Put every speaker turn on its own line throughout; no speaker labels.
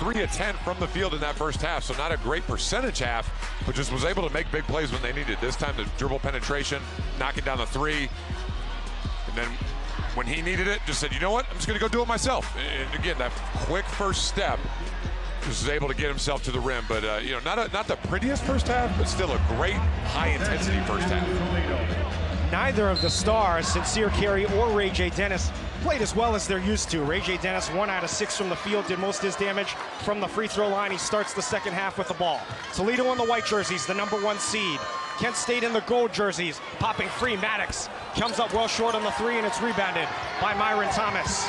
3 of 10 from the field in that first half, so not a great percentage half, but just was able to make big plays when they needed. This time the dribble penetration, knocking down the 3, and then when he needed it, just said, you know what, I'm just gonna go do it myself. And again, that quick first step, was able to get himself to the rim, but you know, not the prettiest first half, but still a great high-intensity first half.
Neither of the stars, Sincere Carey or Ray J. Dennis, played as well as they're used to. Ray J. Dennis, 1 out of 6 from the field, did most of his damage from the free throw line. He starts the second half with the ball. Toledo in the white jerseys, the #1 seed. Kent State in the gold jerseys, popping free. Maddox comes up well short on the 3, and it's rebounded by Myron Thomas.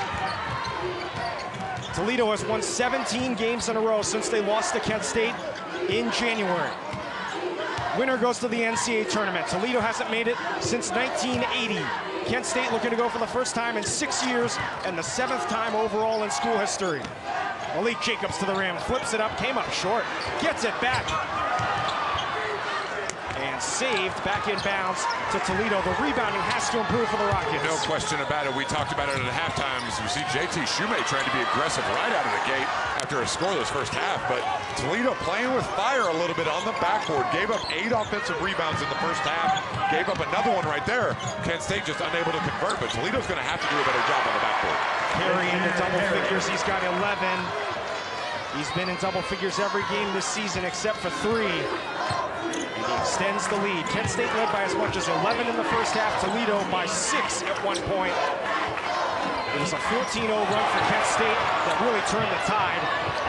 Toledo has won 17 games in a row since they lost to Kent State in January. Winner goes to the NCAA tournament. Toledo hasn't made it since 1980. Kent State looking to go for the first time in 6 years and the 7th time overall in school history. Malik Jacobs to the rim, flips it up, came up short, gets it back. And saved back in bounds to Toledo. The rebounding has to improve for the Rockets.
No question about it. We talked about it at halftime. We see JT Shumate trying to be aggressive right out of the gate after a scoreless first half, but Toledo playing with fire a little bit on the backboard. Gave up 8 offensive rebounds in the first half. Gave up another one right there. Kent State just unable to convert, but Toledo's going to have to do a better job on the backboard.
Carey into double figures. He's got 11. He's been in double figures every game this season except for 3. And he extends the lead. Kent State led by as much as 11 in the first half. Toledo by 6 at one point. It was a 14-0 run for Kent State that really turned the tide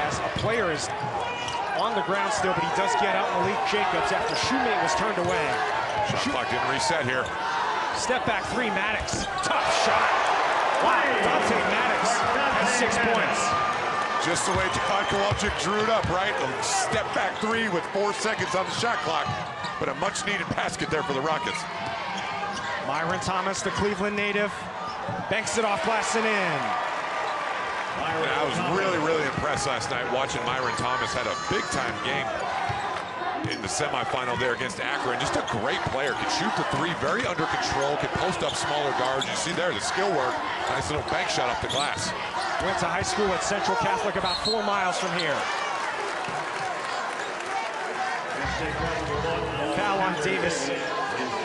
as a player is on the ground still, but he does get out. Malik Jacobs after Shumate was turned away.
Shot clock didn't reset here.
Step back 3, Maddox. Tough shot. Wow, Dante Maddox has 6 points.
Just the way Todd Kowalczyk drew it up, right? A step back 3 with 4 seconds on the shot clock, but a much-needed basket there for the Rockets.
Myron Thomas, the Cleveland native, banks it off glass and in.
I was really impressed last night watching Myron Thomas. Had a big-time game in the semifinal there against Akron. Just a great player. Could shoot the 3, very under control, could post up smaller guards. You see there the skill work. Nice little bank shot off the glass.
Went to high school at Central Catholic, about 4 miles from here. Foul on Davis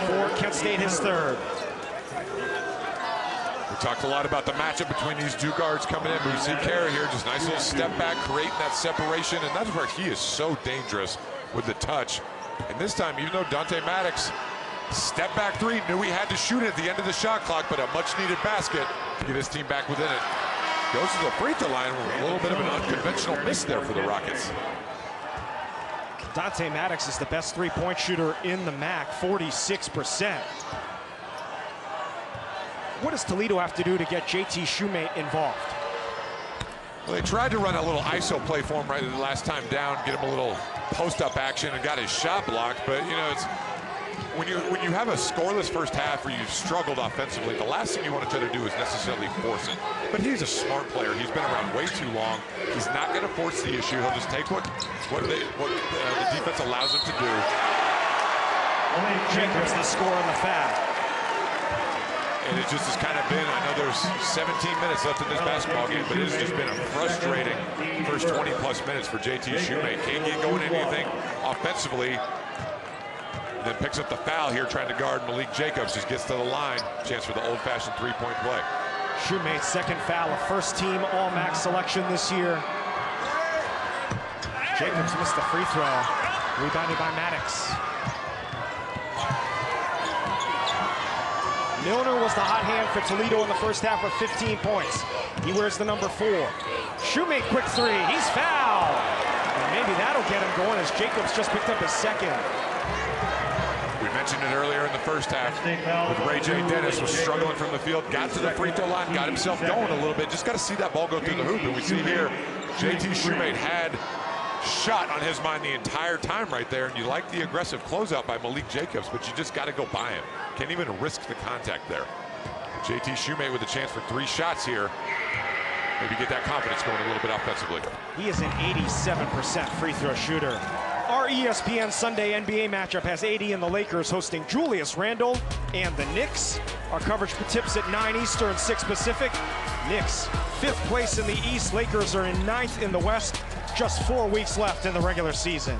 for Kent State, his 3rd.
We talked a lot about the matchup between these 2 guards coming in, but we see Carey here, just nice little step back, creating that separation, and that's where he is so dangerous with the touch. And this time, even though Dante Maddox step back 3, knew he had to shoot it at the end of the shot clock, but a much-needed basket to get his team back within it. Goes to the free throw line with a little bit of an unconventional miss there for the Rockets.
Dante Maddox is the best 3-point shooter in the MAC, 46%. What does Toledo have to do to get JT Shumate involved?
Well, they tried to run a little ISO play for him right the last time down, get him a little post-up action and got his shot blocked, but you know, it's when you have a scoreless first half where you've struggled offensively, the last thing you want to try to do is necessarily force it. But he's a smart player. He's been around way too long. He's not going to force the issue. He'll just take what the defense allows him to do.
Jacobs the score on the foul.
And it just has kind of been, I know there's 17 minutes left in this basketball game, but it has just been a frustrating first 20-plus minutes for JT Shumate. Can't get going anything offensively. And then picks up the foul here, trying to guard Malik Jacobs. Just gets to the line. Chance for the old-fashioned 3-point play.
Shumate's 2nd foul, a first-team All-MAC selection this year. Jacobs missed the free throw. Rebounded by Maddox. Milner was the hot hand for Toledo in the first half with 15 points. He wears the number 4. Shumate, quick 3. He's fouled. And maybe that'll get him going as Jacobs just picked up his 2nd.
We mentioned it earlier in the first half with Ray J. Dennis was struggling from the field, got to the free throw line, got himself going a little bit. Just got to see that ball go through the hoop. And we see here JT Shumate had shot on his mind the entire time right there. And you like the aggressive closeout by Malik Jacobs, but you just got to go by him. Can't even risk the contact there. JT Shumate with a chance for 3 shots here. Maybe get that confidence going a little bit offensively.
He is an 87% free throw shooter. Our ESPN Sunday NBA matchup has AD and the Lakers hosting Julius Randle and the Knicks. Our coverage tips at 9 Eastern, 6 Pacific. Knicks 5th place in the East. Lakers are in 9th in the West. Just 4 weeks left in the regular season.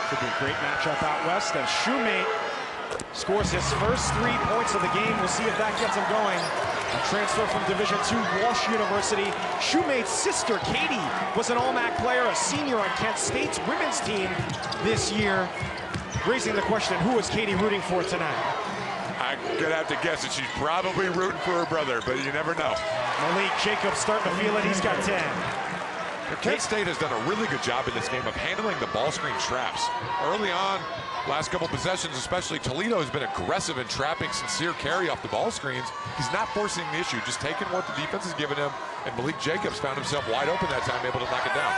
Could be a great matchup out west as Shoemate scores his first 3 points of the game. We'll see if that gets him going. A transfer from Division II Walsh University. Shoemate's sister, Katie, was an All-MAC player, a senior on Kent State's women's team this year. Raising the question, who is Katie rooting for tonight?
I'm gonna have to guess that she's probably rooting for her brother, but you never know.
Malik Jacobs starting to feel it. He's got 10.
Kent State has done a really good job in this game of handling the ball screen traps. Early on, last couple possessions, especially Toledo has been aggressive in trapping Sincere Carey off the ball screens. He's not forcing the issue, just taking what the defense has given him, and Malik Jacobs found himself wide open that time, able to knock it down.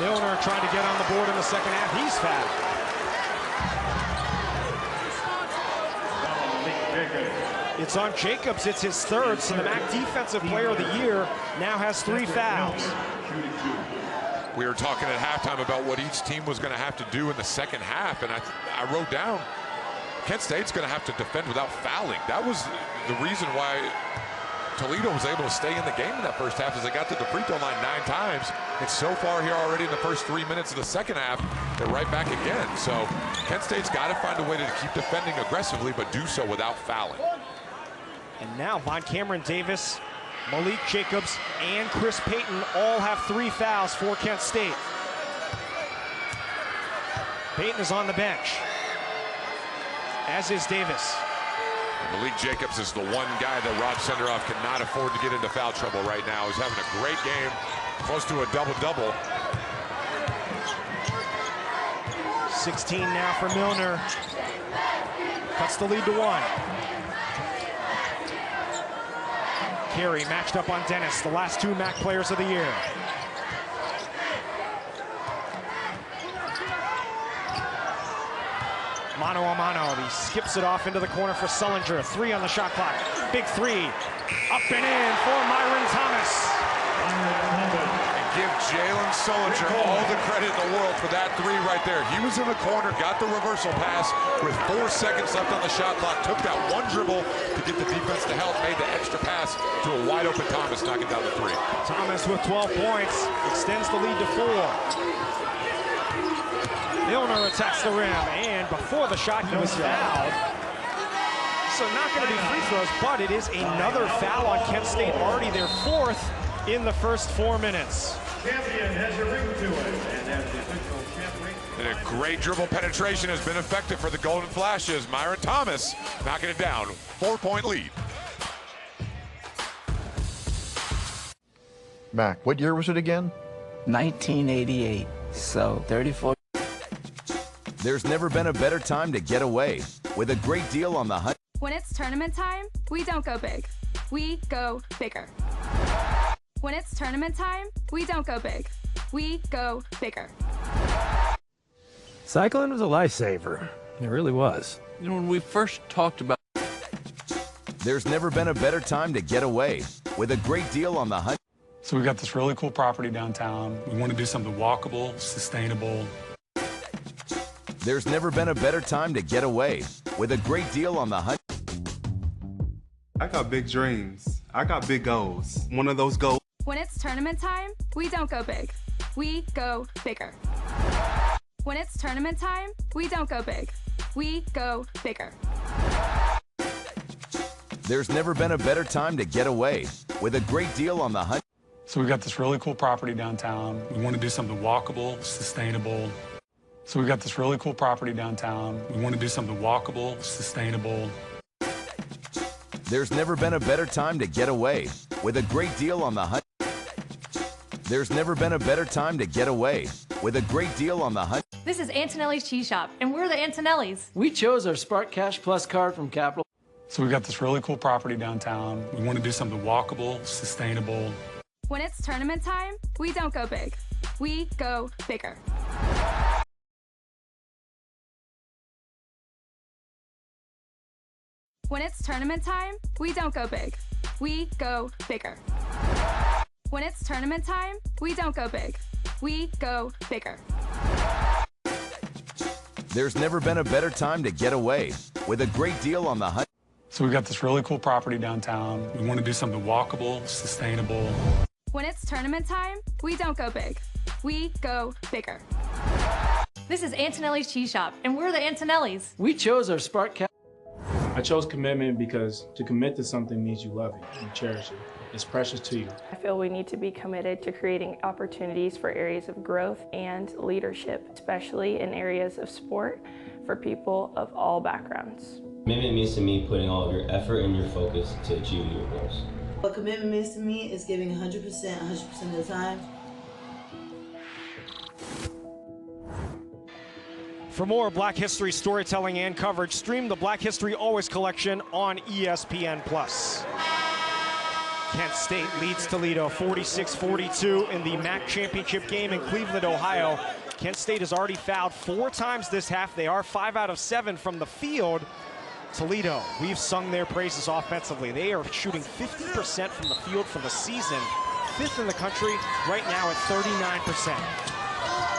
Milner trying to get on the board in the second half. He's fouled. It's on Jacobs. It's his third, so the MAC Defensive Player of the Year now has 3 fouls.
We were talking at halftime about what each team was going to have to do in the second half, and I wrote down Kent State's going to have to defend without fouling. That was the reason why Toledo was able to stay in the game in that first half, as they got to the free throw line 9 times. And so far here already in the first 3 minutes of the second half, they're right back again. So Kent State's got to find a way to keep defending aggressively, but do so without fouling.
And now Von Cameron Davis, Malik Jacobs, and Chris Payton all have 3 fouls for Kent State. Payton is on the bench, as is Davis.
Malik Jacobs is the one guy that Rod Senderoff cannot afford to get into foul trouble right now. He's having a great game, close to a double-double.
16 now for Milner. Cuts the lead to 1. Carey matched up on Dennis, the last 2 MAC players of the year. Mano a mano, he skips it off into the corner for Sullinger. 3 on the shot clock. Big 3, up and in for Myron Thomas.
Give Jalen Sullinger all the credit in the world for that 3 right there. He was in the corner, got the reversal pass with 4 seconds left on the shot clock, took that 1 dribble to get the defense to help, made the extra pass to a wide open Thomas, knocking down the 3.
Thomas with 12 points, extends the lead to 4. Milner attacks the rim, and before the shot, he was fouled. So not going to be free throws, but it is another foul on Kent State, already their 4th in the first 4 minutes.
Champion has a ring to it, and as the official champion.
And a great dribble penetration has been effective for the Golden Flashes. Myron Thomas knocking it down, 4-point lead.
Mac, what year was it again?
1988, so 34.
There's never been a better time to get away with a great deal on the hunt.
When it's tournament time, we don't go big. We go bigger. When it's tournament time, we don't go big. We go bigger.
Cycling was a lifesaver. It really was.
You know, when we first talked about...
There's never been a better time to get away with a great deal on the hunt.
So we got this really cool property downtown. We want to do something walkable, sustainable.
There's never been a better time to get away with a great deal on the hunt.
I got big dreams. I got big goals. One of those goals.
When it's tournament time, we don't go big. We go bigger. When it's tournament time, we don't go big. We go bigger.
There's never been a better time to get away with a great deal on the hunt.
So we got this really cool property downtown. We want to do something walkable, sustainable. So we got this really cool property downtown. We want to do something walkable, sustainable.
There's never been a better time to get away with a great deal on the hunt. There's never been a better time to get away with a great deal on the hunt.
This is Antonelli's Cheese Shop, and we're the Antonellis.
We chose our Spark Cash Plus card from Capital.
So we got this really cool property downtown. We want to do something walkable, sustainable.
When it's tournament time, we don't go big. We go bigger. When it's tournament time, we don't go big. We go bigger. When it's tournament time, we don't go big. We go bigger.
There's never been a better time to get away with a great deal on the hunt.
So we got this really cool property downtown. We want to do something walkable, sustainable.
When it's tournament time, we don't go big. We go bigger.
This is Antonelli's Cheese Shop, and we're the Antonellis.
We chose our Spark Cash.
I chose commitment because to commit to something means you love it, you cherish it. It's precious to you.
I feel we need to be committed to creating opportunities for areas of growth and leadership, especially in areas of sport for people of all backgrounds.
Commitment means to me putting all of your effort and your focus to achieve your goals.
What commitment means to me is giving 100% of the time.
For more Black History storytelling and coverage, stream the Black History Always collection on ESPN+. Kent State leads Toledo 46-42 in the MAC championship game in Cleveland, Ohio. Kent State has already fouled 4 times this half. They are 5 out of 7 from the field. Toledo, we've sung their praises offensively. They are shooting 50% from the field for the season, 5th in the country, right now at 39%.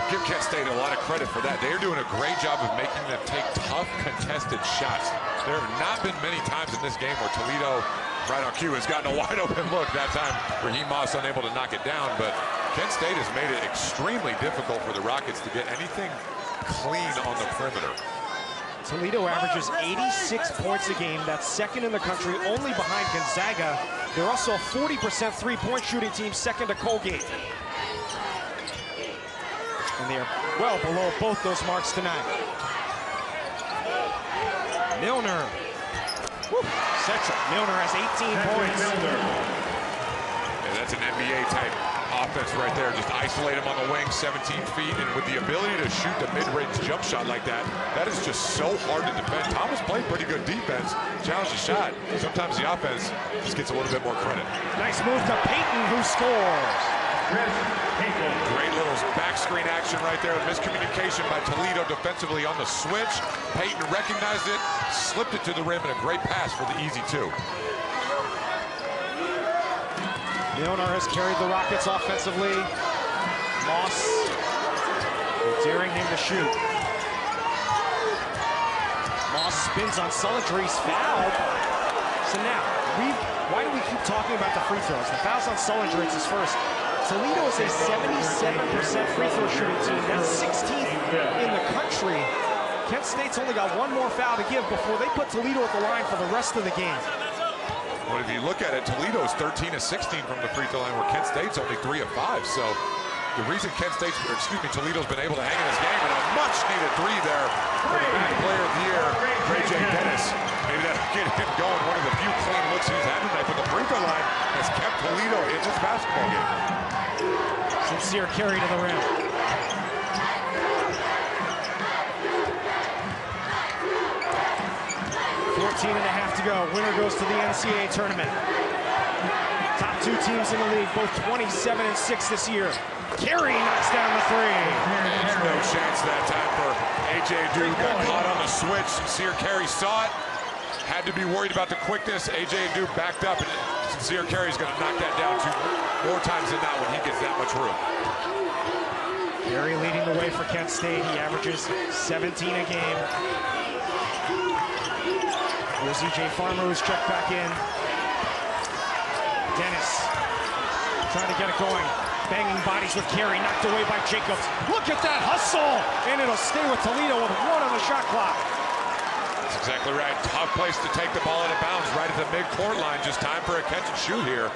Give Kent State a lot of credit for that. They're doing a great job of making them take tough, contested shots. There have not been many times in this game where Toledo, right on cue, has gotten a wide open look. That time, Raheem Moss unable to knock it down, but Kent State has made it extremely difficult for the Rockets to get anything clean on the perimeter.
Toledo averages 86 points a game. That's 2nd in the country, only behind Gonzaga. They're also a 40% three-point shooting team, 2nd to Colgate. And they are well below both those marks tonight. Milner. Woo. Central. Milner has 18 points.
Yeah, that's an NBA-type offense right there. Just isolate him on the wing, 17 feet, and with the ability to shoot the mid-range jump shot like that, that is just so hard to defend. Thomas played pretty good defense, challenged the shot. Sometimes the offense just gets a little bit more credit.
Nice move to Payton, who scores.
Great little back screen action right there. Miscommunication by Toledo defensively on the switch. Payton recognized it, slipped it to the rim, and a great pass for the easy 2.
Milner has carried the Rockets offensively. Moss daring him to shoot. Moss spins on Sullinger, he's fouled. So now, why do we keep talking about the free throws? The foul's on Sullinger, it's his first. Toledo is a 77% free throw shooting team. That's 16th in the country. Kent State's only got 1 more foul to give before they put Toledo at the line for the rest of the game.
Well, if you look at it, Toledo's 13 of 16 from the free throw line, where Kent State's only 3 of 5. So the reason Toledo's been able to hang in this game, and a much-needed 3 there for the MAC Player of the Year, Ray-J Dennis. Maybe that'll get him going. One of the few clean looks he's had tonight, but the free throw line has kept Toledo in this basketball game.
Sincere carry to the rim. 14.5 to go. Winner goes to the NCAA tournament. Top 2 teams in the league, both 27-6 this year. Carey knocks down the 3.
There's no chance that time for A.J. Duke. Got caught on the switch. Sincere Carey saw it. Had to be worried about the quickness. A.J. Duke backed up, and Sincere Carey's going to knock that down 2 more times than not when he gets that much room.
Carey leading the way for Kent State. He averages 17 a game. Here's E.J. Farmer, who's checked back in. Dennis trying to get it going. Banging bodies with Carey, knocked away by Jacobs. Look at that hustle! And it'll stay with Toledo with 1 on the shot clock.
That's exactly right. Tough place to take the ball out of bounds, right at the mid-court line. Just time for a catch and shoot here.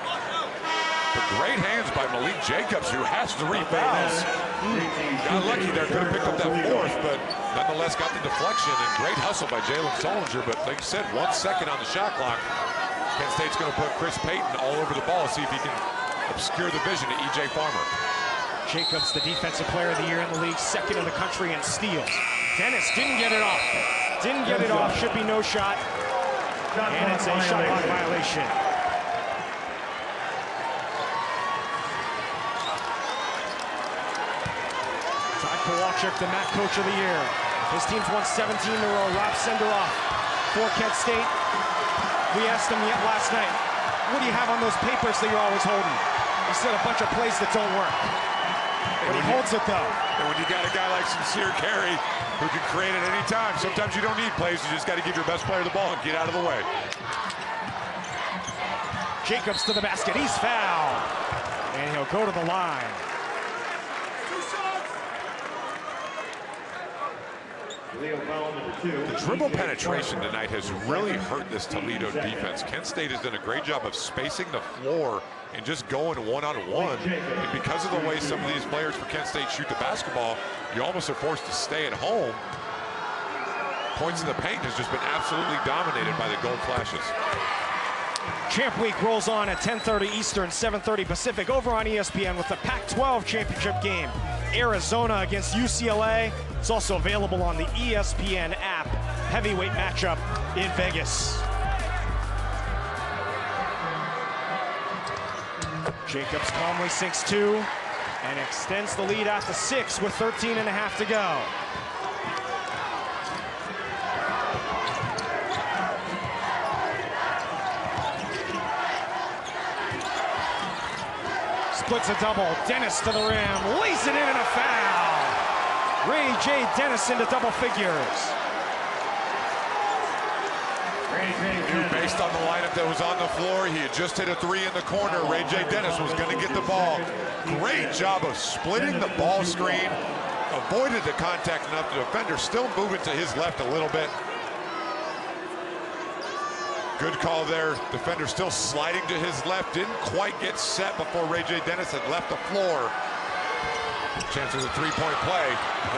But great hands by Malik Jacobs, who has 3 fouls. Got lucky there, could have picked up that 4th, but nonetheless got the deflection, and great hustle by Jalen Sullinger. But like you said, 1 second on the shot clock. Kent State's going to put Chris Payton all over the ball, see if he can obscure the vision to E.J. Farmer.
Jacobs, the defensive player of the year in the league, 2nd in the country in steals. Dennis didn't get it off. Didn't get it off, should be no shot. And it's a shot clock violation. Todd Kowalczyk, the MAC Coach of the Year. His team's won 17 in a row. Rob Senderoff for Kent State. We asked him last night, what do you have on those papers that you're always holding? He said a bunch of plays that don't work. But he holds it though.
And when you got a guy like Sincere Carey who can create at any time, sometimes you don't need plays, you just got to give your best player the ball and get out of the way.
Jacobs to the basket, he's fouled. And Toledo go to the line.
The dribble penetration tonight has really hurt this Toledo defense. Kent State has done a great job of spacing the floor and just going one-on-one. And because of the way some of these players for Kent State shoot the basketball, you almost are forced to stay at home. Points in the paint has just been absolutely dominated by the gold flashes.
Champ Week rolls on at 10:30 Eastern, 7:30 Pacific, over on ESPN with the Pac-12 championship game. Arizona against UCLA. It's also available on the ESPN app. Heavyweight matchup in Vegas. Jacobs calmly sinks two and extends the lead out to 6 with 13.5 to go. Splits a double. Dennis to the rim. Lays it in and a foul. Ray J. Dennis into double figures.
Based on the lineup that was on the floor, he had just hit a 3 in the corner. Ray J. Dennis was going to get the ball. Great job of splitting the ball screen. Avoided the contact enough. The defender still moving to his left a little bit. Good call there. Defender still sliding to his left. Didn't quite get set before Ray J. Dennis had left the floor. Chance of a three-point play.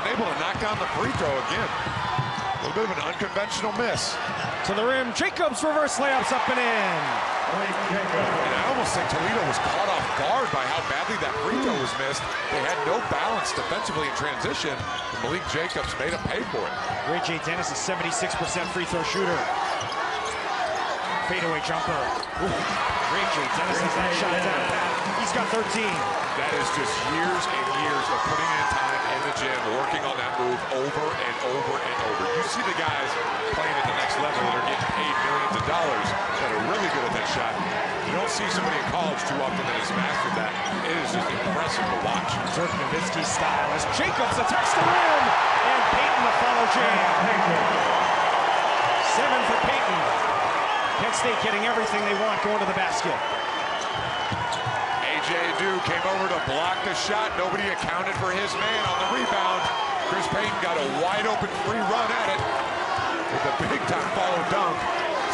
Unable to knock down the free throw again. A little bit of an unconventional miss.
To the rim. Jacobs reverse layups up and in.
And I almost think Toledo was caught off guard by how badly that free throw was missed. They had no balance defensively in transition. And Malik Jacobs made him pay for it.
Ray J. Dennis is 76% free throw shooter. Fadeaway jumper. Ooh. Ray J. Dennis has that shot down. He's got 13.
That is just years and years of putting in time in the gym, working on that move over and over and over. You see the guys playing at the next level that are getting paid millions of dollars that are really good at that shot. You don't see somebody in college too often that has mastered that. It is just impressive to watch.
Dirk Nowitzki style as Jacobs attacks the rim, and Payton the follow jam. 7 for Payton. Kent State getting everything they want going to the basket.
A.J. Adu came over to block the shot. Nobody accounted for his man on the rebound. Chris Payton got a wide open free run at it with a big time follow dunk.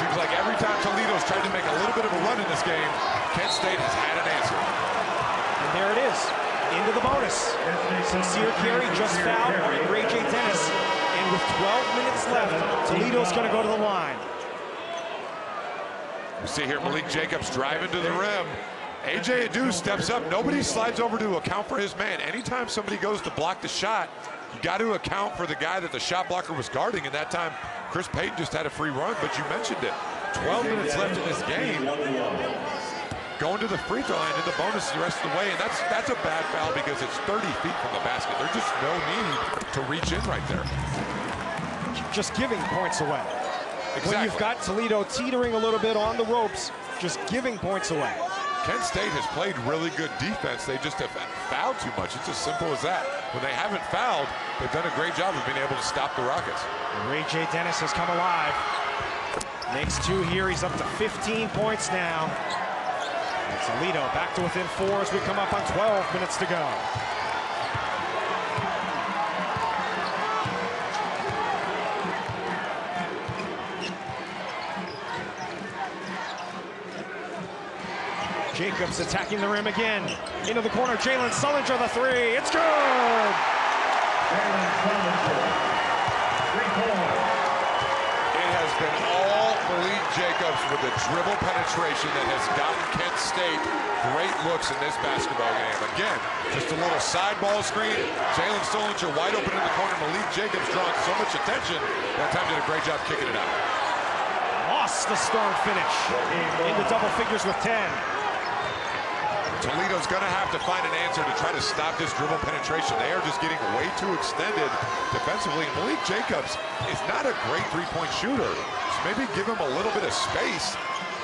Seems like every time Toledo's tried to make a little bit of a run in this game, Kent State has had an answer.
And there it is, into the bonus. Sincere Carey just fouled Ray J. Dennis. And with 12 minutes left, Toledo's going to go to the line.
We see here Malik Jacobs driving to the rim. A.J. Adu steps up. Nobody slides over to account for his man. Anytime somebody goes to block the shot, you got to account for the guy that the shot blocker was guarding. And that time, Chris Payton just had a free run, but you mentioned it. 12 minutes left in this game. Going to the free throw line in the bonus the rest of the way. And that's a bad foul because it's 30 feet from the basket. There's just no need to reach in right there.
Just giving points away.
Exactly.
When you've got Toledo teetering a little bit on the ropes, just giving points away.
Kent State has played really good defense. They just have fouled too much. It's as simple as that. When they haven't fouled, they've done a great job of being able to stop the Rockets.
Ray J. Dennis has come alive. Makes 2 here. He's up to 15 points now. And Toledo back to within 4 as we come up on 12 minutes to go. Jacobs attacking the rim again. Into the corner, Jalen Sullinger, the 3. It's good!
It has been all Malik Jacobs with the dribble penetration that has gotten Kent State great looks in this basketball game. Again, just a little side ball screen. Jalen Sullinger wide open in the corner. Malik Jacobs drawing so much attention. That time did a great job kicking it out.
Lost the strong finish. Into double figures with 10.
Toledo's going to have to find an answer to try to stop this dribble penetration. They are just getting way too extended defensively. Malik Jacobs is not a great three-point shooter. So maybe give him a little bit of space.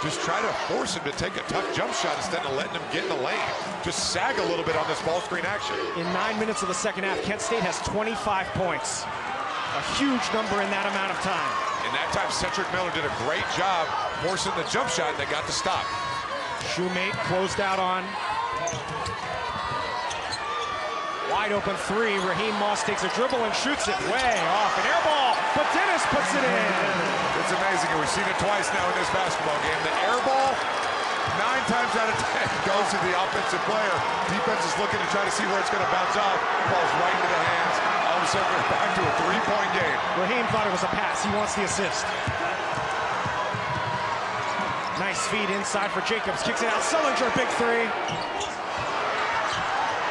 Just try to force him to take a tough jump shot instead of letting him get in the lane. Just sag a little bit on this ball screen action.
In 9 minutes of the second half, Kent State has 25 points. A huge number in that amount of time.
In that time, Cedric Miller did a great job forcing the jump shot, and they got the stop.
Shoemate closed out on Wide open three. Raheem Moss takes a dribble and shoots it way off. An air ball, but Dennis puts it in.
It's amazing, and we've seen it twice now in this basketball game. The air ball, 9 times out of 10, goes to the offensive player. Defense is looking to try to see where it's going to bounce off. Falls right into the hands. All of a sudden, we're back to a 3-point game.
Raheem thought it was a pass. He wants the assist. Nice feed inside for Jacobs. Kicks it out. Sullinger, big three.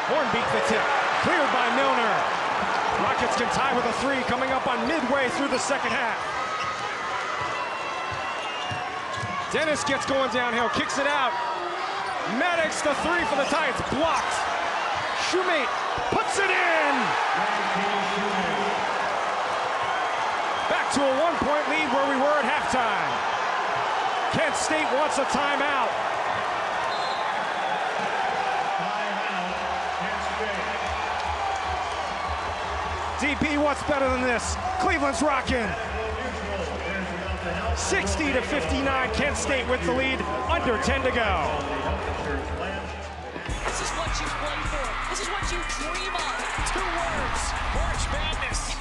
Horn beat the tip. Cleared by Milner. Rockets can tie with a three coming up on midway through the second half. Dennis gets going downhill, kicks it out. Maddox, the three for the tie. It's blocked. Shoemate puts it in. Back to a 1-point lead where we were at halftime. Kent State wants a timeout. DP, what's better than this? Cleveland's rocking. 60-59, Kent State with the lead, under 10 to go.
This is what you play for. This is what you dream of. 2 words, March Madness.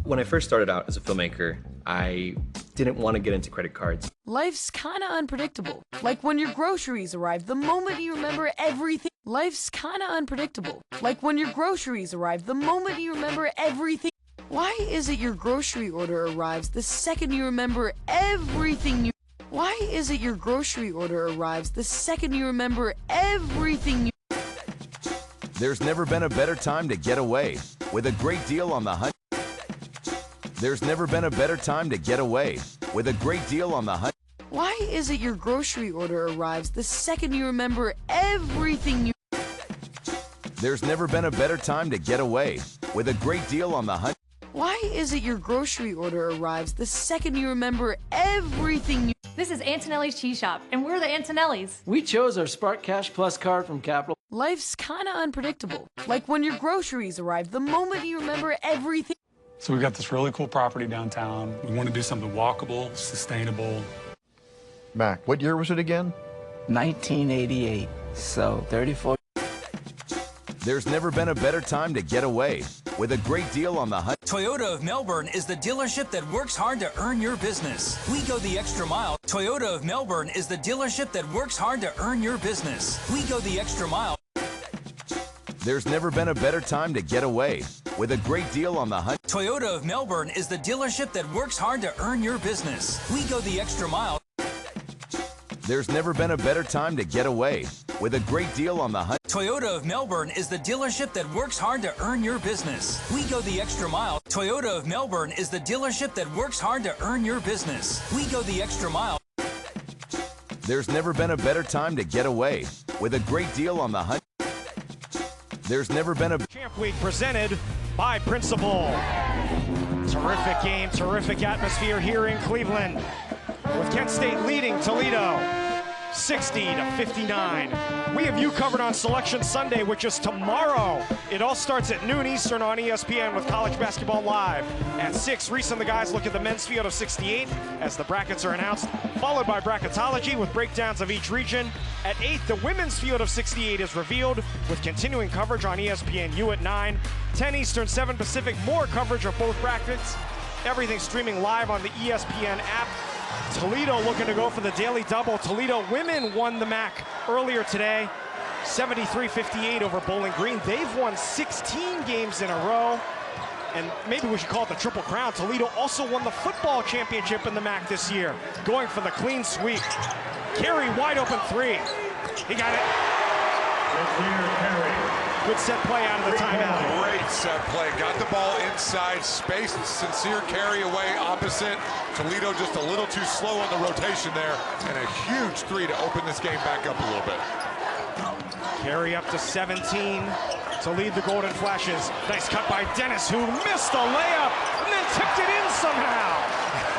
When I first started out as a filmmaker, I didn't want to get into credit cards.
Life's kinda unpredictable. Like when your groceries arrive, the moment you remember everything. Life's kinda unpredictable. Like when your groceries arrive, the moment you remember everything. Why is it your grocery order arrives the second you remember everything you... Why is it your grocery order arrives the second you remember everything you...
There's never been a better time to get away. With a great deal on the hunt. There's never been a better time to get away. With a great deal on the hunt.
Why is it your grocery order arrives the second you remember everything you...
There's never been a better time to get away. With a great deal on the hunt.
Why is it your grocery order arrives the second you remember everything you...
This is Antonelli's Cheese Shop, and we're the Antonellis.
We chose our Spark Cash Plus card from Capital.
Life's kinda unpredictable. Like when your groceries arrive the moment you remember everything.
So we've got this really cool property downtown. We want to do something walkable, sustainable.
Mac, what year was it again?
1988. So 34.
There's never been a better time to get away. With a great deal on the hunt.
Toyota of Melbourne is the dealership that works hard to earn your business. We go the extra mile. Toyota of Melbourne is the dealership that works hard to earn your business. We go the extra mile.
There's never been a better time to get away. With a great deal on the hunt.
Toyota of Melbourne is the dealership that works hard to earn your business. We go the extra mile.
There's never been a better time to get away. With a great deal on the hunt.
Toyota of Melbourne is the dealership that works hard to earn your business. We go the extra mile. Toyota of Melbourne is the dealership that works hard to earn your business. We go the extra mile.
There's never been a better time to get away. With a great deal on the hunt. There's never been a...
Champ Week presented by Principal. Terrific game, terrific atmosphere here in Cleveland. With Kent State leading Toledo 60-59. We have you covered on Selection Sunday, which is tomorrow. It all starts at noon Eastern on ESPN with College Basketball Live. At 6, Reese and the guys look at the men's field of 68 as the brackets are announced, followed by bracketology with breakdowns of each region. At 8, the women's field of 68 is revealed with continuing coverage on ESPNU at 9. 10 Eastern, 7 Pacific, more coverage of both brackets. Everything streaming live on the ESPN app. Toledo looking to go for the daily double. Toledo women won the MAC earlier today, 73-58 over Bowling Green. They've won 16 games in a row, and maybe we should call it the Triple Crown. Toledo also won the football championship in the MAC this year, going for the clean sweep. Carey, wide open three. He got it. Good set play out of the timeout.
Great set play. Got the ball inside, spaced Sincere Carey away opposite. Toledo just a little too slow on the rotation there, and a huge three to open this game back up a little bit.
Carey up to 17 to lead the Golden Flashes. Nice cut by Dennis, who missed a layup and then tipped it in somehow.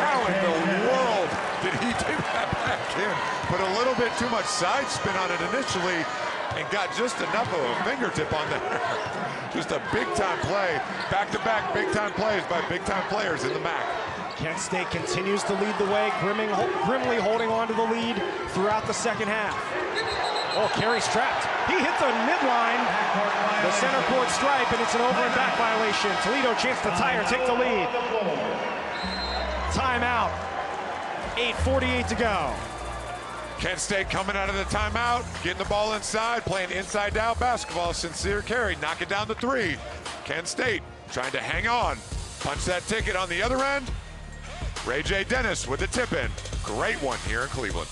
How in the world did he do that back in? Put a little bit too much side spin on it initially, and got just enough of a fingertip on there. Just a big-time play. Back-to-back big-time plays by big-time players in the MAC.
Kent State continues to lead the way, grimly holding on to the lead throughout the second half. Oh, Carey's trapped. He hit the midline, the center court stripe, and it's an over and back violation. Toledo chance to tie or take the lead. Timeout. 8:48 to go.
Kent State coming out of the timeout, getting the ball inside, playing inside-out basketball. Sincere Carey knocking down the three. Kent State trying to hang on. Punch that ticket on the other end. Ray J. Dennis with the tip-in. Great one here in Cleveland.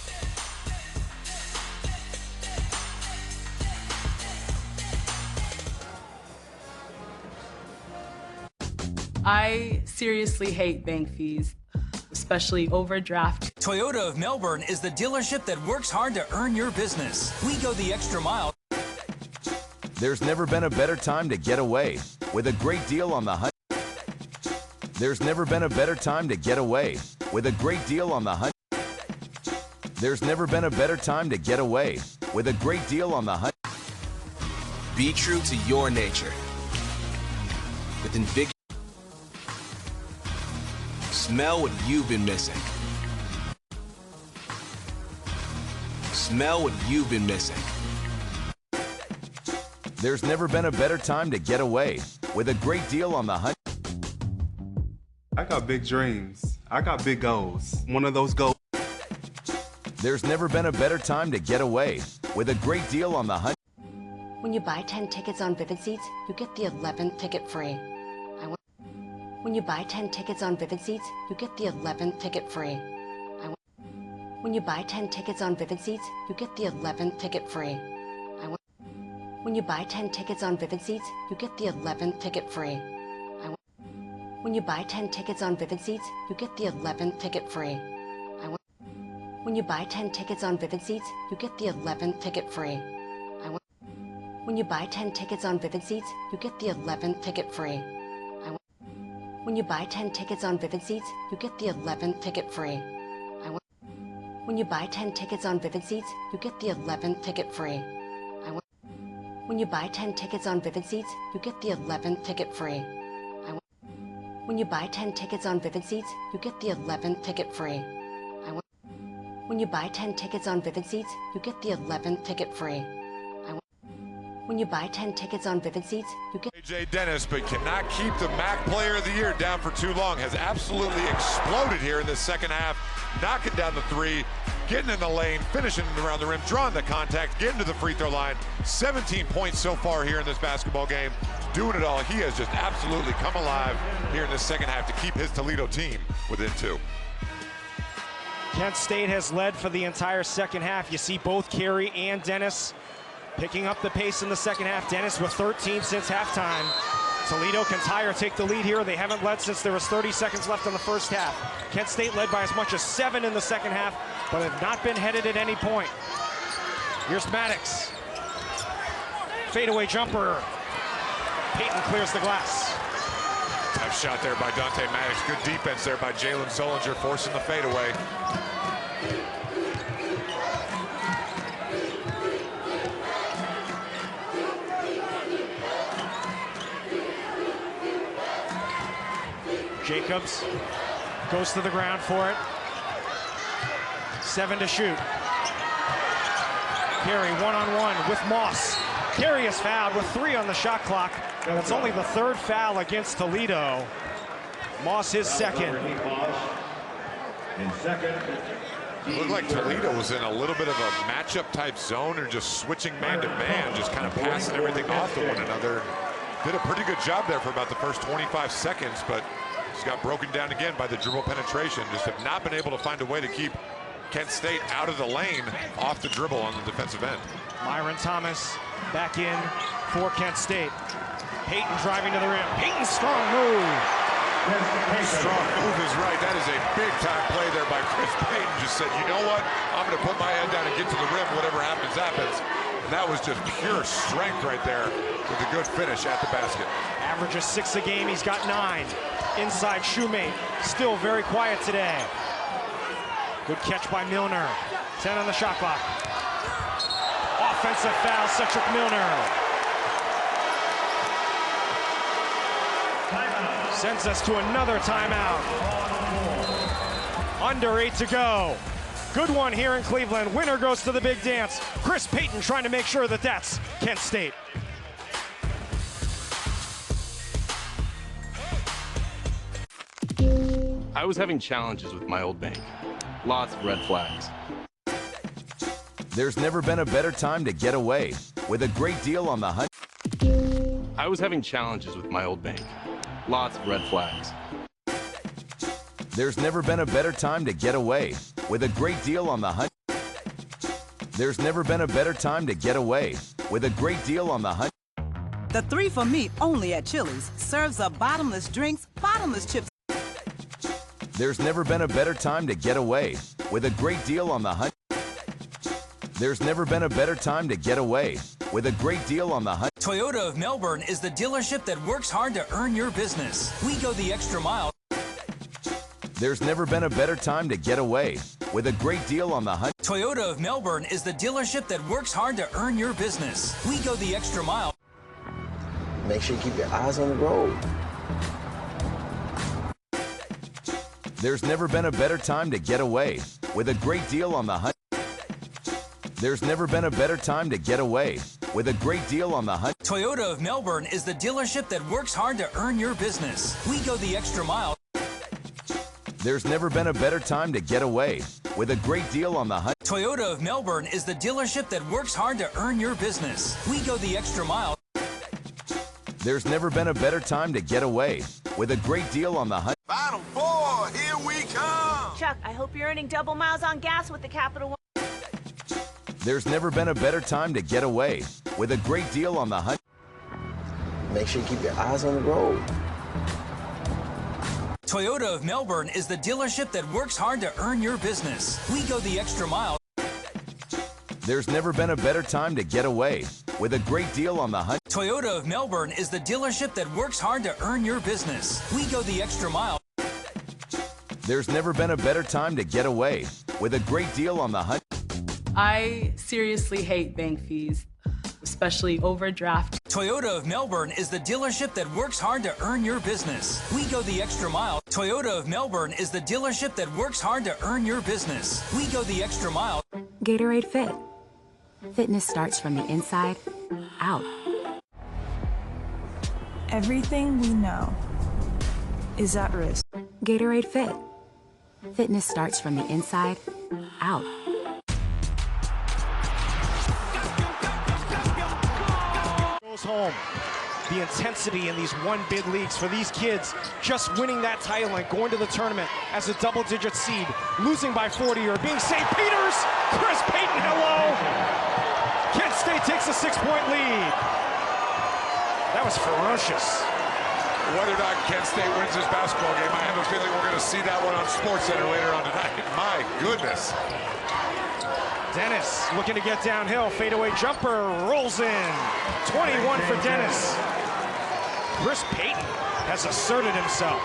I seriously hate bank fees, especially overdraft.
Toyota of Melbourne is the dealership that works hard to earn your business. We go the extra mile.
There's never been a better time to get away with a great deal on the Hyundai. There's never been a better time to get away with a great deal on the Hyundai. There's never been a better time to get away with a great deal on the Hyundai.
Be true to your nature. With Invictus. Smell what you've been missing. Smell what you've been missing.
There's never been a better time to get away with a great deal on the Hyundai.
I got big dreams. I got big goals. One of those goals.
There's never been a better time to get away with a great deal on the Hyundai.
When you buy 10 tickets on Vivid Seats, you get the 11th ticket free. When you buy 10 tickets on Vivid Seats, you get the 11th ticket free. When you buy 10 tickets on Vivid Seats, you get the 11th ticket free. When you buy 10 tickets on Vivid Seats, you get the 11th ticket free. When you buy 10 tickets on Vivid Seats, you get the 11th ticket free. When you buy 10 tickets on Vivid Seats, you get the 11th ticket free. When you buy 10 tickets on Vivid Seats, you get the 11th ticket free. When you buy 10 tickets on Vivid Seats, you get the 11th ticket free. When you buy 10 tickets on Vivid Seats, you get the 11th ticket free. When you buy 10 tickets on Vivid Seats, you get the 11th ticket free. When you buy 10 tickets on Vivid Seats, you get the 11th ticket free. When you buy 10 tickets on Vivid Seats, you get the 11th ticket free. When you buy 10 tickets on Vivid Seats, you get...
J. Dennis, but cannot keep the MAC Player of the Year down for too long. Has absolutely exploded here in the second half, knocking down the three, getting in the lane, finishing around the rim, drawing the contact, getting to the free throw line. 17 points so far here in this basketball game. Doing it all. He has just absolutely come alive here in the second half to keep his Toledo team within two.
Kent State has led for the entire second half. You see both Carey and Dennis picking up the pace in the second half. Dennis with 13 since halftime. Toledo can tie or take the lead here. They haven't led since there was 30 seconds left in the first half. Kent State led by as much as 7 in the second half, but have not been headed at any point. Here's Maddox. Fadeaway jumper. Payton clears the glass.
Tough shot there by Dante Maddox. Good defense there by Jalen Solinger, forcing the fadeaway.
Jacobs goes to the ground for it. 7 to shoot. Carey one-on-one with Moss. Carey is fouled with 3 on the shot clock, and it's only the 3rd foul against Toledo. Moss his second.
It looked like Toledo was in a little bit of a matchup type zone or just switching man to man, just kind of passing everything off to one another. Did a pretty good job there for about the first 25 seconds, but just got broken down again by the dribble penetration. Just have not been able to find a way to keep Kent State out of the lane off the dribble on the defensive end.
Myron Thomas back in for Kent State. Payton driving to the rim. Payton's strong move.
Strong move is right. That is a big-time play there by Chris Payton. Just said, you know what? I'm going to put my head down and get to the rim. Whatever happens, happens. And that was just pure strength right there with a good finish at the basket.
Averages 6 a game. He's got 9. Inside Shoemate. Still very quiet today. Good catch by Milner. 10 on the shot clock. Offensive foul, Cedric Milner. Sends us to another timeout. Under 8 to go. Good one here in Cleveland. Winner goes to the big dance. Chris Payton trying to make sure that that's Kent State.
I was having challenges with my old bank. Lots of red flags.
There's never been a better time to get away with a great deal on the hunt.
I was having challenges with my old bank. Lots of red flags.
There's never been a better time to get away with a great deal on the hunt. There's never been a better time to get away with a great deal on the hunt.
The 3 for Me only at Chili's serves up bottomless drinks, bottomless chips.
There's never been a better time to get away with a great deal on the hunt. There's never been a better time to get away with a great deal on the hunt.
Toyota of Melbourne is the dealership that works hard to earn your business. We go the extra mile.
There's never been a better time to get away with a great deal on the hunt.
Toyota of Melbourne is the dealership that works hard to earn your business. We go the extra mile.
Make sure you keep your eyes on the road.
There's never been a better time to get away with a great deal on the hunt. There's never been a better time to get away with a great deal on the hunt.
Toyota of Melbourne is the dealership that works hard to earn your business. We go the extra mile.
There's never been a better time to get away with a great deal on the hunt.
Toyota of Melbourne is the dealership that works hard to earn your business. We go the extra mile.
There's never been a better time to get away with a great deal on the hunt.
Final 4, here we come!
Chuck, I hope you're earning double miles on gas with the Capital One.
There's never been a better time to get away with a great deal on the hunt.
Make sure you keep your eyes on the road.
Toyota of Melbourne is the dealership that works hard to earn your business. We go the extra mile.
There's never been a better time to get away with a great deal on the hunt.
Toyota of Melbourne is the dealership that works hard to earn your business. We go the extra mile.
There's never been a better time to get away with a great deal on the hunt.
I seriously hate bank fees, especially overdraft.
Toyota of Melbourne is the dealership that works hard to earn your business. We go the extra mile. Toyota of Melbourne is the dealership that works hard to earn your business. We go the extra mile.
Gatorade Fit. Fitness starts from the inside out.
Everything we know is at risk.
Gatorade Fit. Fitness starts from the inside out.
Goes home. The intensity in these one-bid leagues for these kids, just winning that title and going to the tournament as a double-digit seed, losing by 40 or being St. Peter's. Chris Payton, hello. Kent State takes a 6-point lead. That was ferocious.
Whether or not Kent State wins this basketball game, I have a feeling we're going to see that one on SportsCenter later on tonight. My goodness.
Dennis looking to get downhill. Fadeaway jumper rolls in. 21 for Dennis. Chris Payton has asserted himself.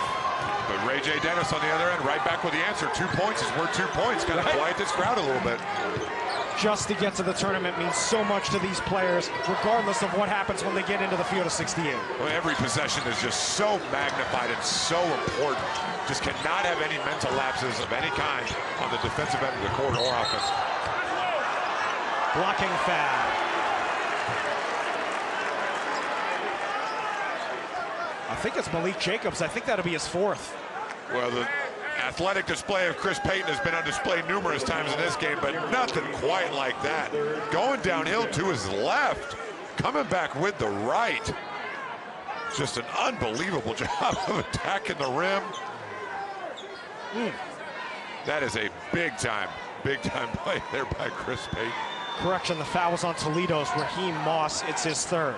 But Ray J. Dennis on the other end, right back with the answer. 2 points is worth 2 points. Kind of quiet this crowd a little bit.
Just to get to the tournament means so much to these players, regardless of what happens when they get into the field of 68.
Well, every possession is just so magnified and so important. Just cannot have any mental lapses of any kind on the defensive end of the court or offense.
Blocking foul. I think it's Malik Jacobs. I think that'll be his 4th.
Well, the athletic display of Chris Payton has been on display numerous times in this game, but nothing quite like that. Going downhill to his left, coming back with the right. Just an unbelievable job of attacking the rim. That is a big-time play there by Chris Payton.
Correction, the foul was on Toledo's Raheem Moss. It's his 3rd.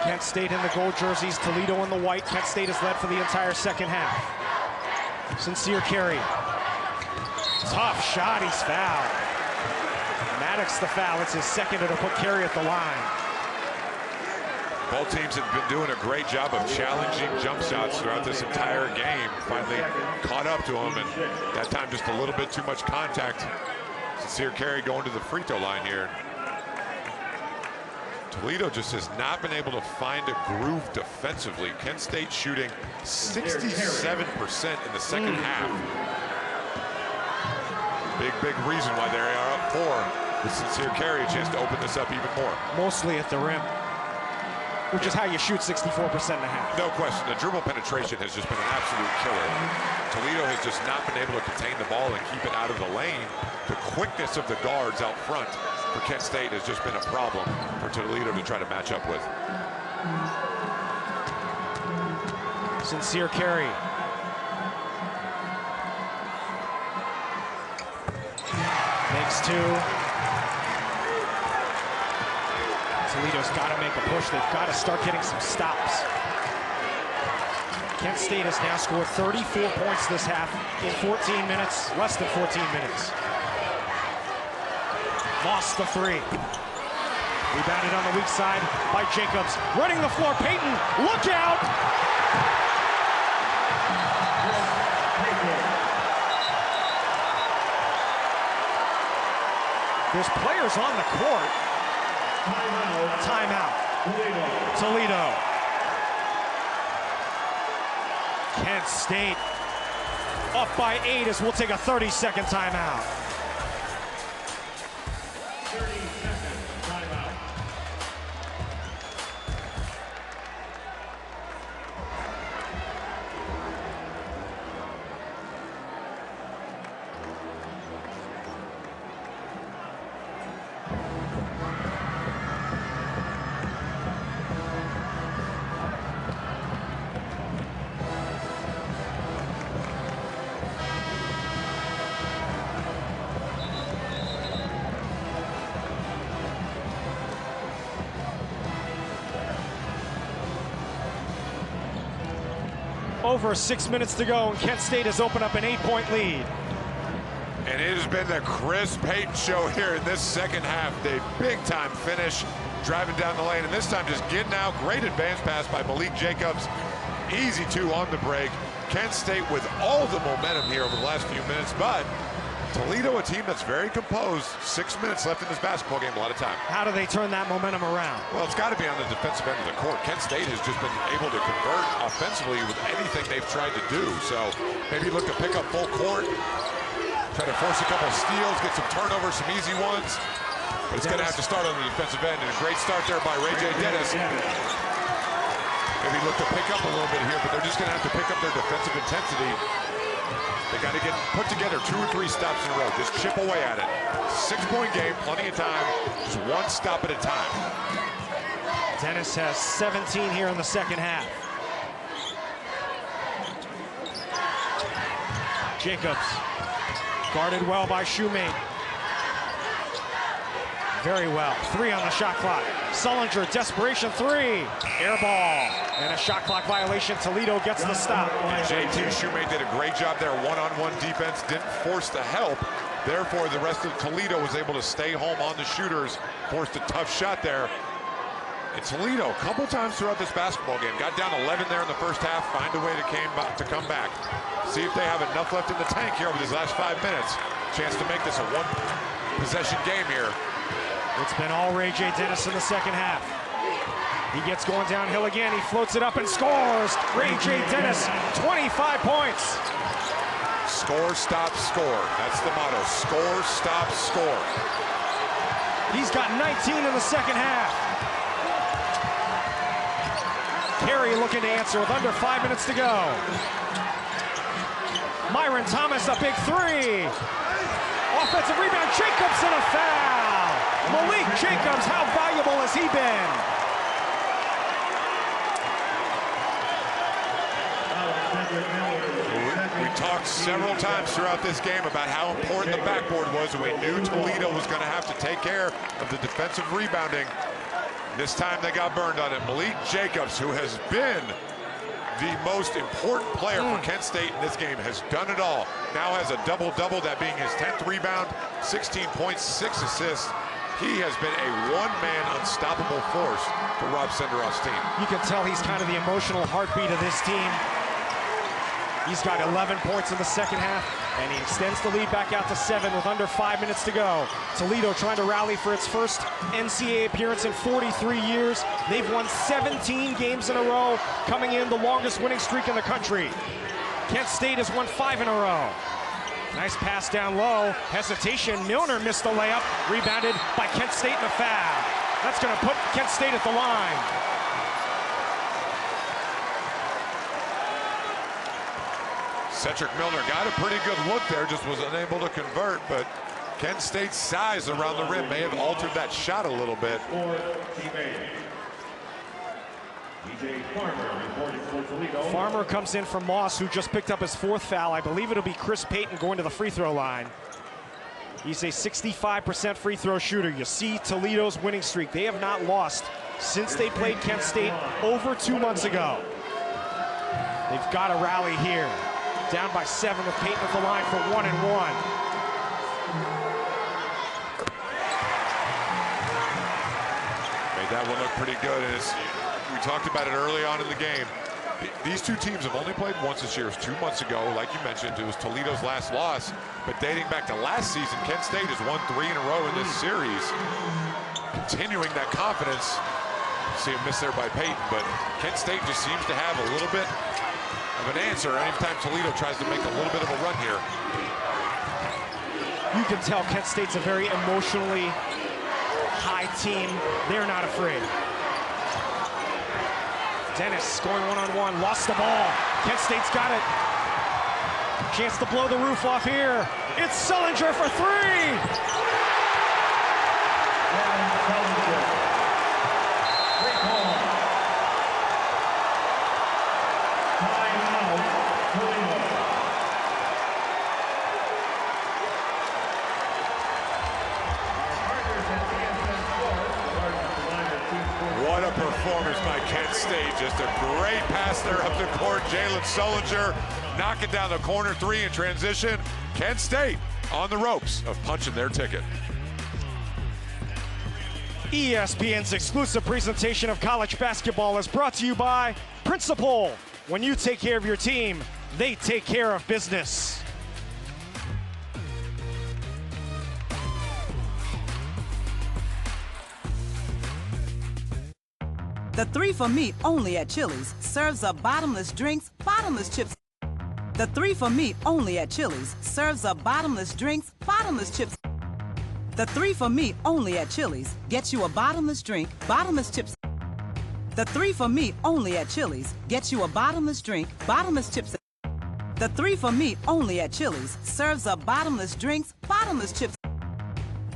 Kent State in the gold jerseys, Toledo in the white. Kent State has led for the entire second half. Sincere carry. Tough shot, he's fouled. Maddox the foul, it's his 2nd, it'll put Carey at the line.
Both teams have been doing a great job of challenging jump shots throughout this entire game. Finally caught up to him, and that time just a little bit too much contact. Sincere carry going to the free throw line here. Toledo just has not been able to find a groove defensively. Kent State shooting 67% in the second half. Big reason why they are up 4. With Sincere Carey, a chance to open this up even more.
Mostly at the rim, which is how you shoot 64% and a half.
No question, the dribble penetration has just been an absolute killer. Toledo has just not been able to contain the ball and keep it out of the lane. The quickness of the guards out front for Kent State has just been a problem for Toledo to try to match up with.
Sincere Carey. Makes 2. Toledo's got to make a push. They've got to start getting some stops. Kent State has now scored 34 points this half in 14 minutes, less than 14 minutes. Lost the 3. Rebounded on the weak side by Jacobs. Running the floor, Payton, look out! There's players on the court. Timeout. Toledo. Kent State up by 8 as we'll take a 30-second timeout. Over 6 minutes to go, and Kent State has opened up an 8-point lead.
And it has been the Chris Payton show here in this second half. The big-time finish, driving down the lane, and this time just getting out. Great advance pass by Malik Jacobs. Easy 2 on the break. Kent State with all the momentum here over the last few minutes, but Toledo, a team that's very composed. 6 minutes left in this basketball game, a lot of time.
How do they turn that momentum around?
Well, it's got to be on the defensive end of the court. Kent State has just been able to convert offensively with anything they've tried to do. So maybe look to pick up full court, try to force a couple steals, get some turnovers, some easy ones. But it's going to have to start on the defensive end, and a great start there by Ray J. Dennis. Maybe look to pick up a little bit here, but they're just going to have to pick up their defensive intensity. They got to get put together 2 or 3 stops in a row. Just chip away at it. 6-point game, plenty of time. Just 1 stop at a time.
Dennis has 17 here in the second half. Jacobs, guarded well by Shoemate. Very well. 3 on the shot clock. Sullinger, desperation 3. Air ball. And a shot clock violation. Toledo gets the stop.
JT Shoemate did a great job there. One-on-one defense. Didn't force the help. Therefore, the rest of Toledo was able to stay home on the shooters. Forced a tough shot there. And Toledo, a couple times throughout this basketball game, got down 11 there in the first half. Find a way to come back. See if they have enough left in the tank here over these last 5 minutes. Chance to make this a 1-possession game here.
It's been all Ray J. Dennis in the second half. He gets going downhill again. He floats it up and scores. Ray J. Dennis, 25 points.
Score, stop, score. That's the motto. Score, stop, score.
He's got 19 in the second half. Carey looking to answer with under 5 minutes to go. Myron Thomas, a big 3. Offensive rebound, Jacobs and a foul. Malik Jacobs, how valuable has he been?
We talked several times throughout this game about how important the backboard was, and we knew Toledo was going to have to take care of the defensive rebounding. This time they got burned on it. Malik Jacobs, who has been the most important player for Kent State in this game, has done it all. Now has a double-double, that being his 10th rebound, 16 points, 6 assists. He has been a one-man unstoppable force for Rob Senderoff's team.
You can tell he's kind of the emotional heartbeat of this team. He's got 11 points in the second half, and he extends the lead back out to 7 with under 5 minutes to go. Toledo trying to rally for its first NCAA appearance in 43 years. They've won 17 games in a row, coming in the longest winning streak in the country. Kent State has won 5 in a row. Nice pass down low, hesitation, Milner missed the layup, rebounded by Kent State in the foul. That's gonna put Kent State at the line.
Cedric Milner got a pretty good look there, just was unable to convert, but Kent State's size around the rim may have altered that shot a little bit.
Farmer comes in from Moss, who just picked up his 4th foul. I believe it'll be Chris Payton going to the free throw line. He's a 65% free throw shooter. You see Toledo's winning streak. They have not lost since they played Kent State over 2 months ago. They've got to rally here. Down by 7 with Payton at the line for 1 and 1.
Made that one look pretty good. And we talked about it early on in the game. These two teams have only played once this year. It was 2 months ago, like you mentioned. It was Toledo's last loss. But dating back to last season, Kent State has won 3 in a row in this series. Continuing that confidence. See a miss there by Payton, but Kent State just seems to have a little bit of an answer anytime Toledo tries to make a little bit of a run here.
You can tell Kent State's a very emotionally high team. They're not afraid. Dennis going one-on-one, lost the ball. Kent State's got it. Chance to blow the roof off here. It's Sullinger for 3.
What a performance by Kent State. Just a great pass there up the court. Jalen Sullinger knocking down the corner 3 in transition. Kent State on the ropes of punching their ticket.
ESPN's exclusive presentation of college basketball is brought to you by Principal. When you take care of your team, they take care of business.
The 3 for Me only at Chili's serves up bottomless drinks, bottomless chips. The 3 for Me only at Chili's serves up bottomless drinks, bottomless chips. The 3 for Me only at Chili's gets you a bottomless drink, bottomless chips. The 3 for Me only at Chili's gets you a bottomless drink, bottomless chips. The 3 for Me only at Chili's serves up bottomless drinks, bottomless chips.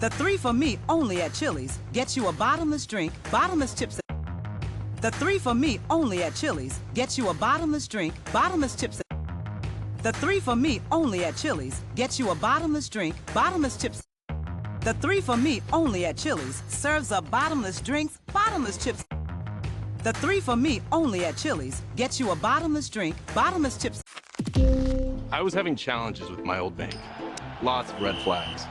The 3 for Me only at Chili's gets you a bottomless drink, bottomless chips. The 3 for Me only at Chili's gets you a bottomless drink, bottomless chips. The 3 for Me only at Chili's gets you a bottomless drink, bottomless chips. The 3 for Me only at Chili's serves up bottomless drinks, bottomless chips. The 3 for Me only at Chili's gets you a bottomless drink, bottomless chips.
I was having challenges with my old bank. Lots of red flags.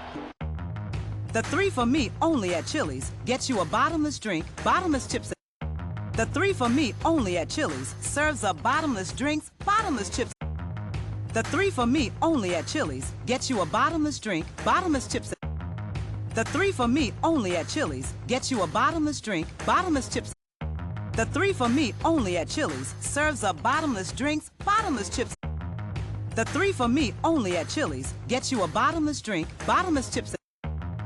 The 3 for Me only at Chili's gets you a bottomless drink, bottomless chips. The 3 for Me only at Chili's serves up bottomless drinks, bottomless chips. The 3 for Me only at Chili's gets you a bottomless drink, bottomless chips. The 3 for Me only at Chili's gets you a bottomless drink, bottomless chips. The 3 for Me only at Chili's serves up bottomless drinks, bottomless chips. The 3 for Me only at Chili's gets you a bottomless drink, bottomless chips.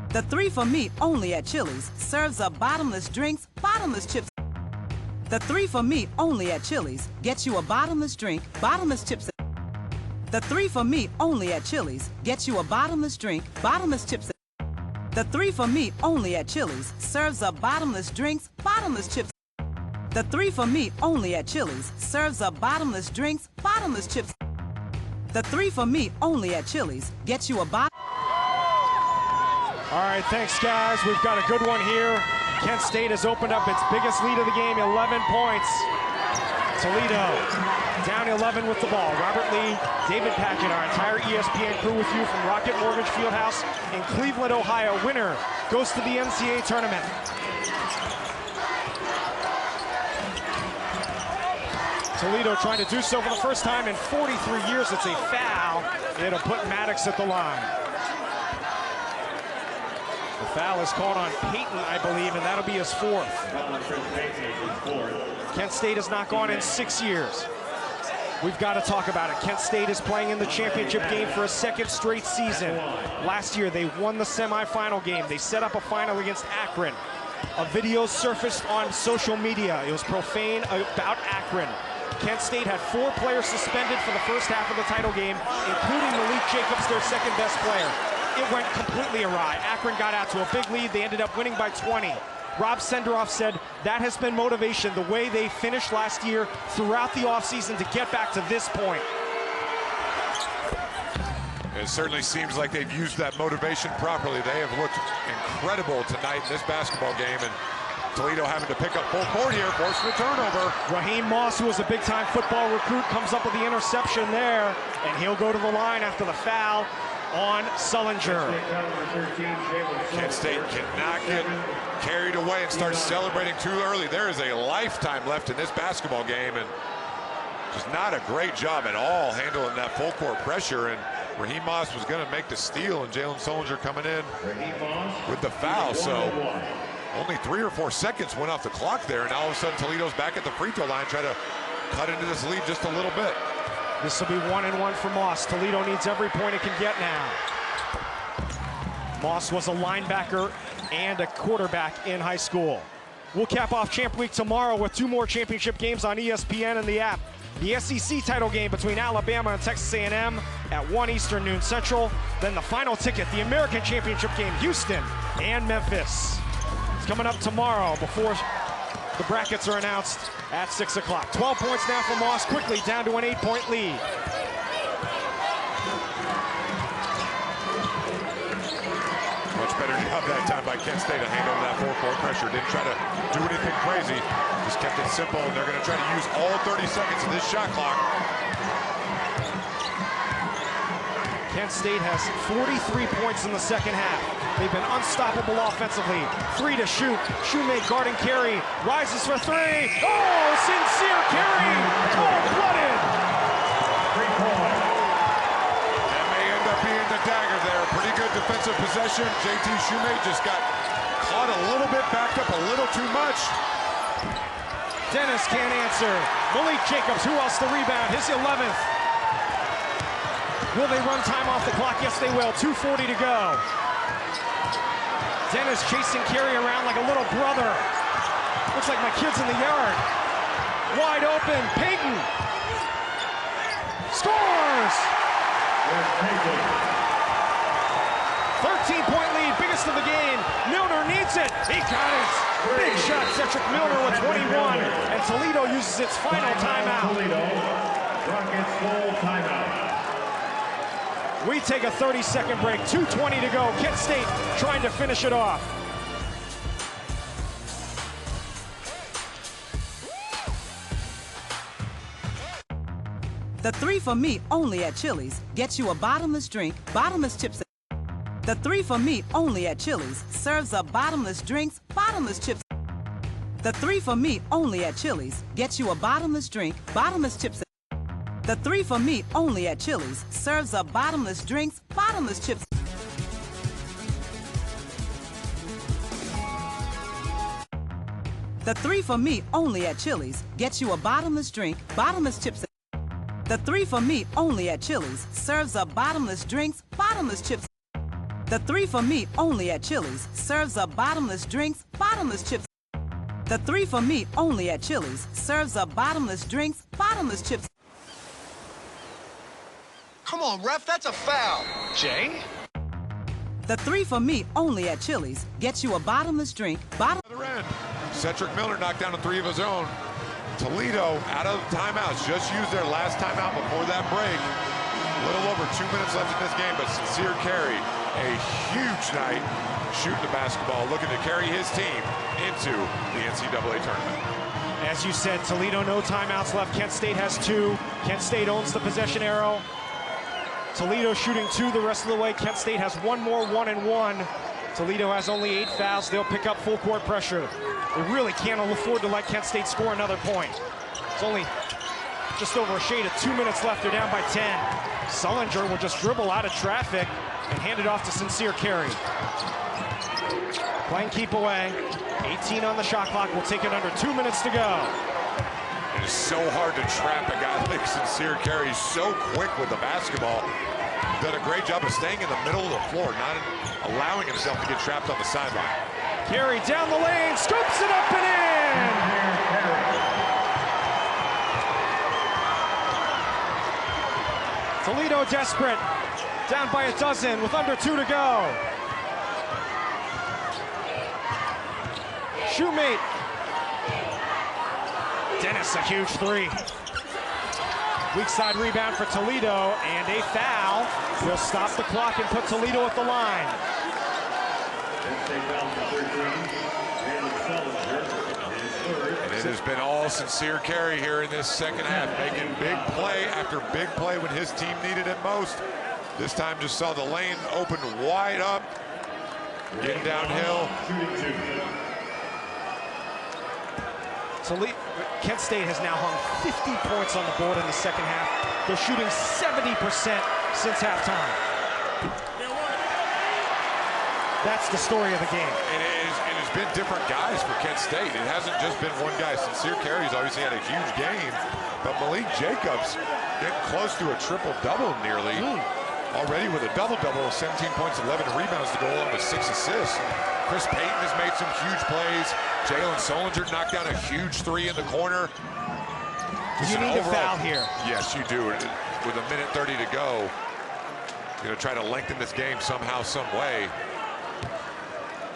The 3 for Me only at Chili's serves up bottomless drinks, bottomless chips. The 3 for Me only at Chili's gets you a bottomless drink, bottomless chips. The 3 for Me only at Chili's gets you a bottomless drink, bottomless chips. The 3 for Me only at Chili's serves up bottomless drinks, bottomless chips. The 3 for Me only at Chili's serves up bottomless drinks, bottomless chips. The 3 for Me only at Chili's gets you a bottom.
All right, thanks, guys. We've got a good one here. Kent State has opened up its biggest lead of the game, 11 points. Toledo down 11 with the ball. Robert Lee, David Packett, our entire ESPN crew with you from Rocket Mortgage Fieldhouse in Cleveland, Ohio. Winner goes to the NCAA tournament. Toledo trying to do so for the first time in 43 years. It's a foul. It'll put Maddox at the line. The foul is called on Peyton, I believe, and that'll be his fourth. Kent State has not gone in 6 years. We've got to talk about it. Kent State is playing in the championship game for a second straight season. Last year, they won the semifinal game. They set up a final against Akron. A video surfaced on social media. It was profane about Akron. Kent State had 4 players suspended for the first half of the title game, including Malik Jacobs, their second best player. It went completely awry. Akron got out to a big lead. They ended up winning by 20. Rob Senderoff said that has been motivation, the way they finished last year throughout the offseason to get back to this point.
It certainly seems like they've used that motivation properly. They have looked incredible tonight in this basketball game, and Toledo having to pick up full court here, forcing a turnover.
Raheem Moss, who was a big-time football recruit, comes up with the interception there, and he'll go to the line after the foul on Sullinger.
Kent State cannot get carried away and start celebrating too early. There is a lifetime left in this basketball game, and just not a great job at all handling that full court pressure. And Raheem Moss was going to make the steal, and Jalen Sullinger coming in with the foul. So only 3 or 4 seconds went off the clock there, and all of a sudden Toledo's back at the free throw line, trying to cut into this lead just a little bit.
This will be 1-1 for Moss. Toledo needs every point it can get now. Moss was a linebacker and a quarterback in high school. We'll cap off Champ Week tomorrow with 2 more championship games on ESPN and the app. The SEC title game between Alabama and Texas A&M at 1 Eastern, noon Central. Then the final ticket, the American Championship game, Houston and Memphis. It's coming up tomorrow before the brackets are announced at 6 o'clock. 12 points now for Moss, quickly down to an 8-point lead.
Much better job that time by Kent State to handle that full court pressure. Didn't try to do anything crazy, just kept it simple, and they're going to try to use all 30 seconds of this shot clock.
Kent State has 43 points in the second half. They've been unstoppable offensively. 3 to shoot. Shoemake guarding Carey. Rises for 3. Oh, sincere Carey. Cold-blooded.
That may end up being the dagger there. Pretty good defensive possession. JT Shoemake just got caught a little bit, backed up a little too much.
Dennis can't answer. Malik Jacobs, who else to rebound? His 11th. Will they run time off the clock? Yes, they will. 2:40 to go. Dennis chasing Carey around like a little brother. Looks like my kid's in the yard. Wide open, Peyton. Scores! 13-point lead, biggest of the game. Milner needs it. He got it. Big shot, Cedric Milner with 21. And Toledo uses its final timeout.
Rockets full timeout.
We take a 30-second break, 2:20 to go. Kent State trying to finish it off.
The 3 for Me only at Chili's gets you a bottomless drink, bottomless chips. The 3 for Me only at Chili's serves up bottomless drinks, bottomless chips. The 3 for Me only at Chili's gets you a bottomless drink, bottomless chips. The 3 for Me only at Chili's serves up bottomless drinks, bottomless chips. The 3 for Me only at Chili's gets you a bottomless drink, bottomless chips. The 3 for Me only at Chili's serves up bottomless drinks, bottomless chips. The 3 for Me only at Chili's serves up bottomless drinks, bottomless chips. The 3 for Me only at Chili's serves up bottomless drinks, bottomless chips.
Come on, ref, that's a foul.
Jay?
The 3 for Me only at Chili's gets you a bottomless drink,
Other end. Cedric Milner knocked down a 3 of his own. Toledo out of timeouts, just used their last timeout before that break. A little over 2 minutes left in this game, but Sincere Carey, a huge night shooting the basketball, looking to carry his team into the NCAA tournament.
As you said, Toledo no timeouts left. Kent State has 2. Kent State owns the possession arrow. Toledo shooting 2 the rest of the way. Kent State has 1 more 1-and-1. Toledo has only 8 fouls. They'll pick up full court pressure. They really can't afford to let Kent State score another point. It's only just over a shade of 2 minutes left. They're down by 10. Sullinger will just dribble out of traffic and hand it off to Sincere Carey. Playing keep away. 18 on the shot clock. We'll take it under 2 minutes to go.
It is so hard to trap a guy like Sincere Carey. He's so quick with the basketball. Done a great job of staying in the middle of the floor, not allowing himself to get trapped on the sideline.
Carey down the lane, scoops it up and in! Toledo desperate, down by a dozen with under 2 to go. Shoemate. Dennis, a huge three. Weak side rebound for Toledo, and a foul will stop the clock and put Toledo at the line.
And it has been all Sincere Carey here in this second half, making big play after big play when his team needed it most. This time just saw the lane open wide up, getting downhill.
Kent State has now hung 50 points on the board in the second half. They're shooting 70% since halftime. That's the story of the game.
And it has been different guys for Kent State. It hasn't just been one guy. Sincere Carey's obviously had a huge game, but Malik Jacobs getting close to a triple-double nearly. Already with a double-double, 17 points, 11 rebounds to go along with 6 assists. Chris Payton has made some huge plays. Jalen Sullinger knocked down a huge three in the corner.
You need a foul here.
Yes, you do. With a minute 30 to go, try to lengthen this game somehow, some way.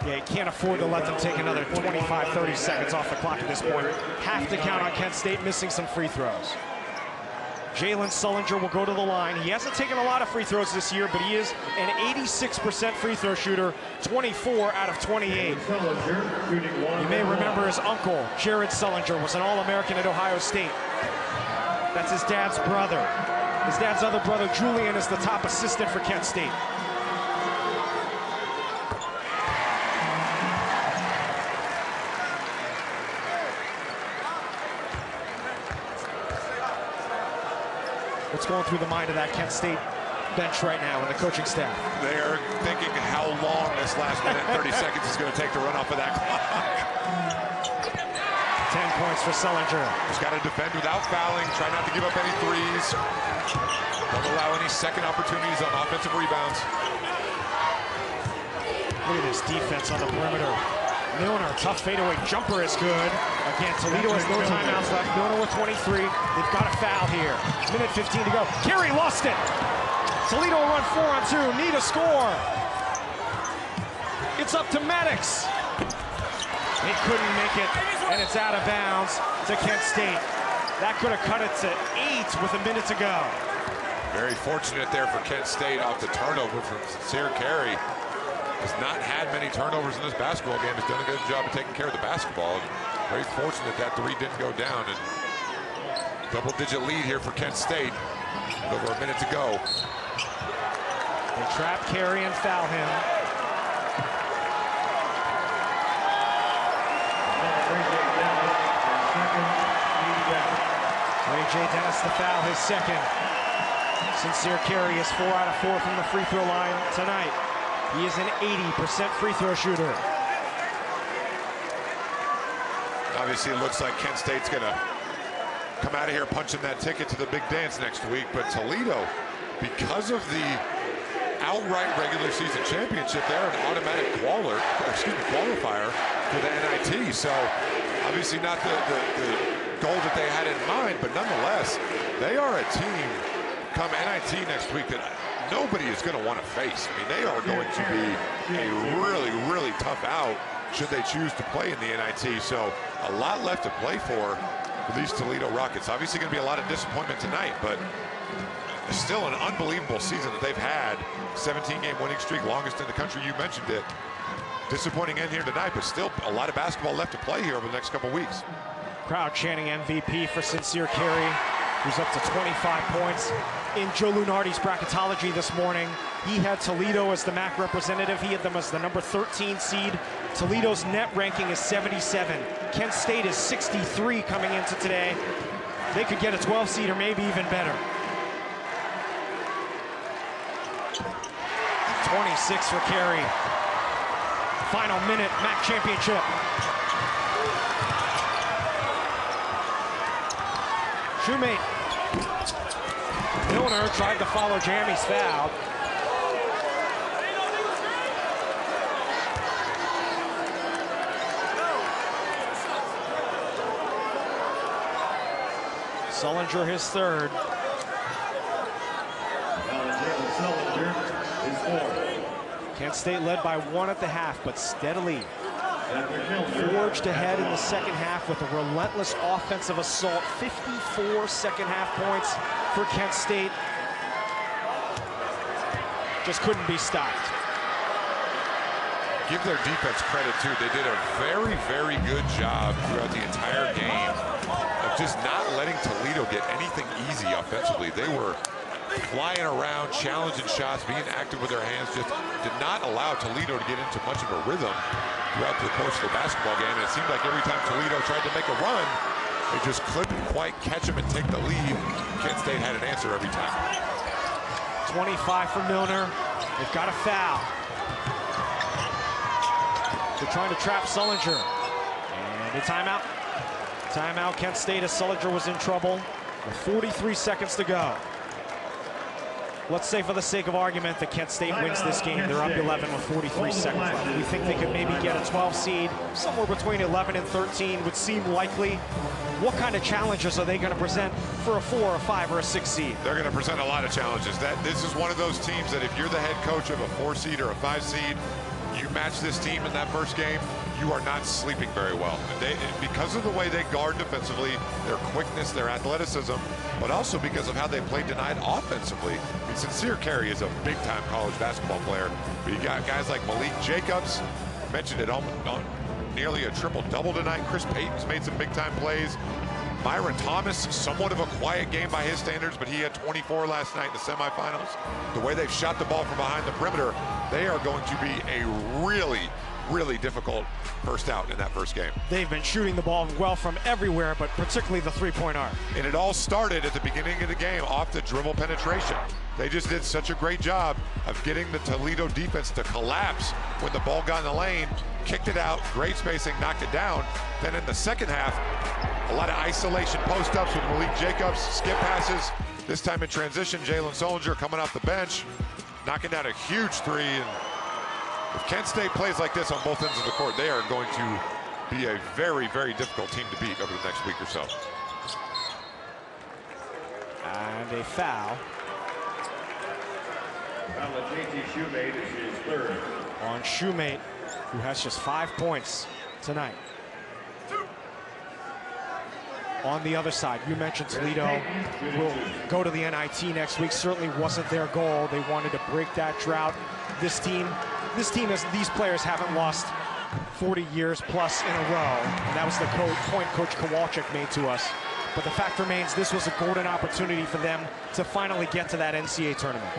Yeah, you can't afford to let them take another 25, 30 seconds off the clock at this point. Have to count on Kent State missing some free throws. Jalen Sullinger will go to the line. He hasn't taken a lot of free throws this year, but he is an 86% free throw shooter, 24 out of 28. You may remember his uncle, Jared Sullinger, was an All-American at Ohio State. That's his dad's brother. His dad's other brother, Julian, is the top assistant for Kent State. What's going through the mind of that Kent State bench right now and the coaching staff?
They are thinking how long this last minute and 30 seconds is going to take to run off of that clock.
10 points for Sullinger.
Just got to defend without fouling, try not to give up any threes. Don't allow any second opportunities on offensive rebounds.
Look at this defense on the perimeter. Milner, tough fadeaway jumper is good. Again, Toledo has no timeouts left. Milner with 23. They've got a foul here. Minute 15 to go. Carey lost it. Toledo will run 4-on-2. Need a score. It's up to Maddox. He couldn't make it, and it's out of bounds to Kent State. That could have cut it to 8 with a minute to go.
Very fortunate there for Kent State off the turnover from Sincere Carey. Has not had many turnovers in this basketball game. Has done a good job of taking care of the basketball. Very fortunate that three didn't go down. And double-digit lead here for Kent State. With over a minute to go.
They trap Carey and foul him. Ray J. Dennis the foul, his second. Sincere Carey is 4 out of 4 from the free throw line tonight. He is an 80% free throw shooter.
Obviously, it looks like Kent State's going to come out of here punching that ticket to the big dance next week. But Toledo, because of the outright regular season championship, they're an automatic qualifier for the NIT. So obviously not the goal that they had in mind, but nonetheless, they are a team come NIT next week that nobody is going to want to face. I mean, they are going to be a really, really tough out should they choose to play in the NIT. So a lot left to play for these Toledo Rockets. Obviously going to be a lot of disappointment tonight, but it's still an unbelievable season that they've had. 17-game winning streak, longest in the country. You mentioned it. Disappointing end here tonight, but still a lot of basketball left to play here over the next couple weeks.
Crowd chanting MVP for Sincere Carey, who's up to 25 points. In Joe Lunardi's bracketology this morning, he had Toledo as the MAC representative. He had them as the number 13 seed. Toledo's net ranking is 77. Kent State is 63 coming into today. They could get a 12 seed or maybe even better. 26 for Carey. Final minute, MAC championship. Shoemate. Milner tried to follow Jammy's foul. Sullinger his third. Kent State led by 1 at the half, but steadily forged ahead in the second half with a relentless offensive assault. 54 second half points for Kent State. Just couldn't be stopped.
Give their defense credit too. They did a very, very good job throughout the entire game of just not letting Toledo get anything easy offensively. They were flying around, challenging shots, being active with their hands, just did not allow Toledo to get into much of a rhythm throughout the course of the basketball game. And it seemed like every time Toledo tried to make a run, they just couldn't quite catch them and take the lead. Kent State had an answer every time.
25 for Milner. They've got a foul. They're trying to trap Sullinger. And a timeout. Timeout, Kent State, as Sullinger was in trouble with 43 seconds to go. Let's say for the sake of argument that Kent State wins this game. They're up 11 with 43 seconds left. We think they could maybe get a 12 seed. Somewhere between 11 and 13 would seem likely. What kind of challenges are they going to present for a 4, a 5, or a 6 seed?
They're going to present a lot of challenges. This is one of those teams that if you're the head coach of a 4 seed or a 5 seed, you match this team in that first game, you are not sleeping very well. Because of the way they guard defensively, their quickness, their athleticism, but also because of how they play denied offensively. I mean, Sincere Carey is a big-time college basketball player, but you got guys like Malik Jacobs, mentioned it on nearly a triple-double tonight. Chris Payton's made some big-time plays. Myron Thomas, somewhat of a quiet game by his standards, but he had 24 last night in the semifinals. The way they've shot the ball from behind the perimeter, they are going to be a really difficult first out in that first game.
They've been shooting the ball well from everywhere, but particularly the three-point arc.
And it all started at the beginning of the game off the dribble penetration. They just did such a great job of getting the Toledo defense to collapse when the ball got in the lane, kicked it out, great spacing, knocked it down. Then in the second half, a lot of isolation post-ups with Malik Jacobs, skip passes. This time in transition, Jalen Sullinger coming off the bench, knocking down a huge three. And if Kent State plays like this on both ends of the court, they are going to be a very difficult team to beat over the next week or so.
And a foul.
Shoemate is his third.
On Shoemate, who has just 5 points tonight. On the other side, you mentioned Toledo will go to the NIT next week. Certainly wasn't their goal. They wanted to break that drought. These players haven't lost 40 years plus in a row. And that was the point Coach Kowalczyk made to us. But the fact remains, this was a golden opportunity for them to finally get to that NCAA tournament.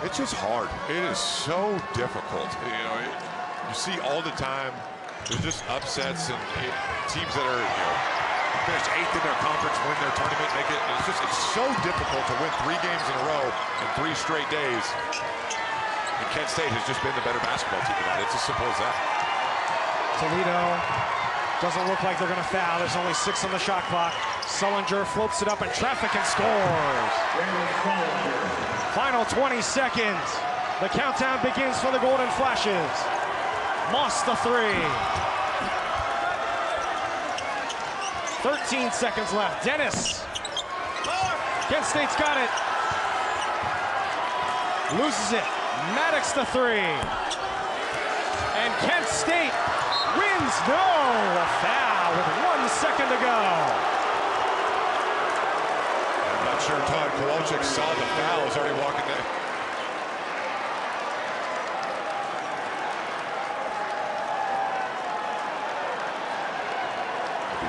It's just hard. It is so difficult. You know, you see all the time, there's just upsets and teams that are, finished 8th in their conference, win their tournament, make it. It's so difficult to win 3 games in a row in 3 straight days. And Kent State has just been the better basketball team tonight. It's as simple as that.
Toledo doesn't look like they're going to foul. There's only 6 on the shot clock. Sullinger floats it up in traffic and scores. Final 20 seconds. The countdown begins for the Golden Flashes. Moss the 3. 13 seconds left. Dennis. Kent State's got it. Loses it. Maddox the 3. And Kent State wins. No, a foul with 1 second to go.
I'm not sure Todd Kowalczyk saw the foul. He's already walking there.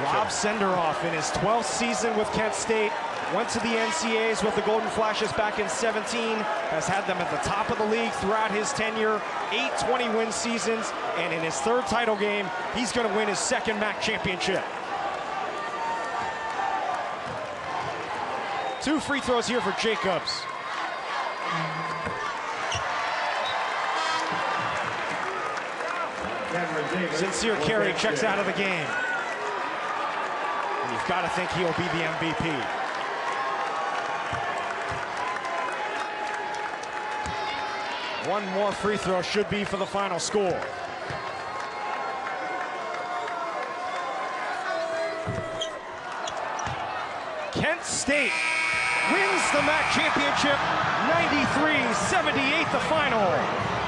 Rob Senderoff in his 12th season with Kent State, went to the NCAAs with the Golden Flashes back in 17, has had them at the top of the league throughout his tenure, 8 20-win seasons, and in his 3rd title game, he's going to win his 2nd MAC championship. 2 free throws here for Jacobs. Sincere Carey checks out of the game. And you've got to think he'll be the MVP. One more free throw should be for the final score. Kent State wins the MAC championship, 93-78 the final.